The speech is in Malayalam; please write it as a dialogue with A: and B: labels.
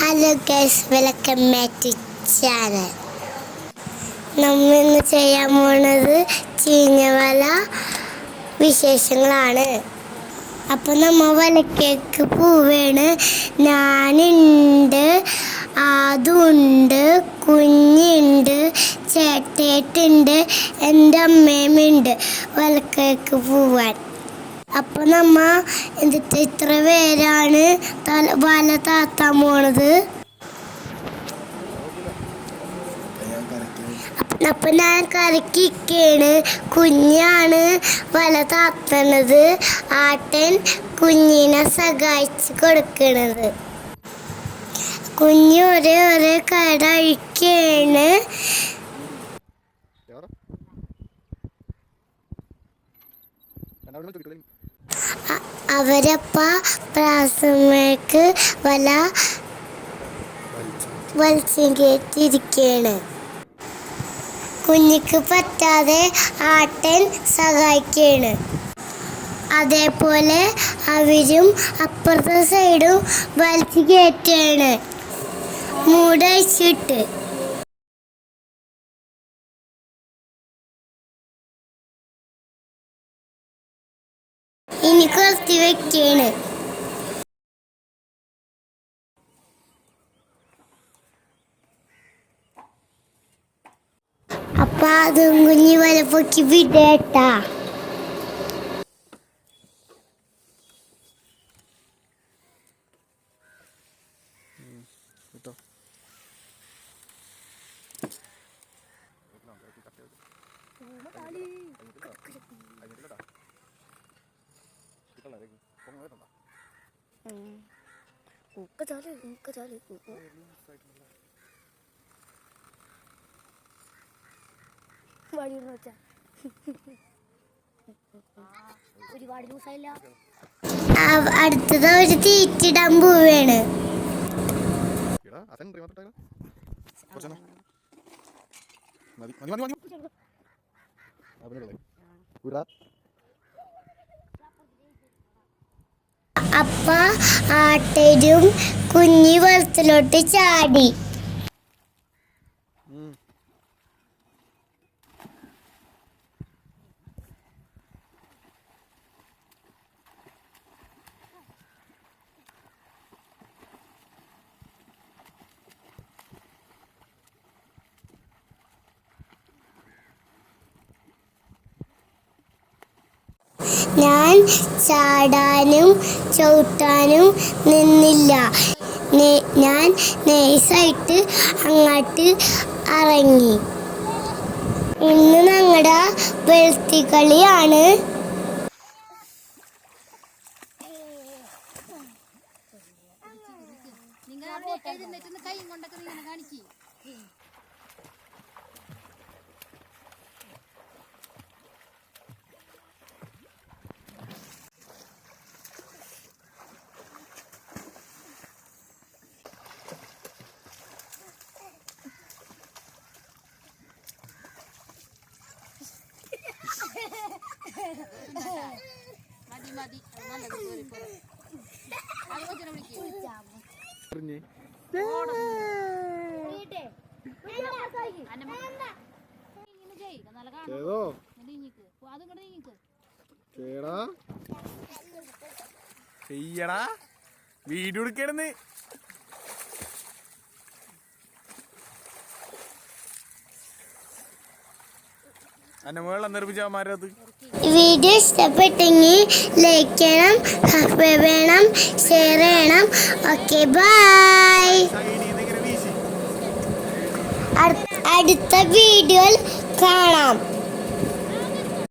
A: Hello guys, welcome back to channel. നമ്മൾ ഇന്ന് ചെയ്യാൻ പോണത് ചീഞ്ഞവല വിശേഷങ്ങളാണ്. അപ്പം നമ്മൾ വലക്കേക്ക് പോവാണ്. ഞാനുണ്ട്, അതുണ്ട്, കുഞ്ഞുണ്ട്, ചേട്ടേട്ടുണ്ട്, എൻ്റെ അമ്മയുമുണ്ട് വലക്കേക്ക് പോവാൻ. അപ്പം നമ്മ എന്നിട്ട് ഇത്ര പേരാണ് വല താത്താൻ പോണത്. അപ്പം ഞാൻ കരക്കിക്കാണ്. കുഞ്ഞാണ് വല താത്തണത്. ആട്ടൻ കുഞ്ഞിനെ സഹായിച്ച് കൊടുക്കണത്. കുഞ്ഞ് ഒരേ കട അഴിക്കാണ്. അവരപ്പ പ്രാസമേക്ക് വല വലിച്ചു കയറ്റിയിരിക്കുകയാണ്. കുഞ്ഞിക്ക് പറ്റാതെ ആട്ടൻ സഹായിക്കുകയാണ്. അതേപോലെ അവരും അപ്പുറത്തെ സൈഡും വലിച്ചു കയറ്റുകയാണ് മൂടഴിച്ചിട്ട്. ഇനി കുറച്ച് വെക്കാണ്. അപ്പൊ അതും കുഞ്ഞി വല പൊക്കി വിടേട്ടാ. അടുത്തത് ഒരു തീറ്റിടാൻ പോവാണ്. അപ്പ ആട്ടരും കുഞ്ഞി വെള്ളത്തിലോട്ട് ചാടി. ഞാൻ ചാടാനും ചവിട്ടാനും നിന്നില്ല. ഞാൻ നൈസായിട്ട് അങ്ങോട്ട് ഇറങ്ങി. ഇന്ന് ഞങ്ങളുടെ വെളുത്തിക്കളിയാണ്.
B: വീഡിയോ എടുക്കണെന്ന്
A: വീഡിയോ ഇഷ്ടപ്പെട്ടെങ്കിൽ ലൈക്ക് ചെയ്യണം, സബ്സ്ക്രൈബ് ചെയ്യണം, ഷെയർ ചെയ്യണം. Okay, bye. അടുത്ത വീഡിയോയിൽ കാണാം.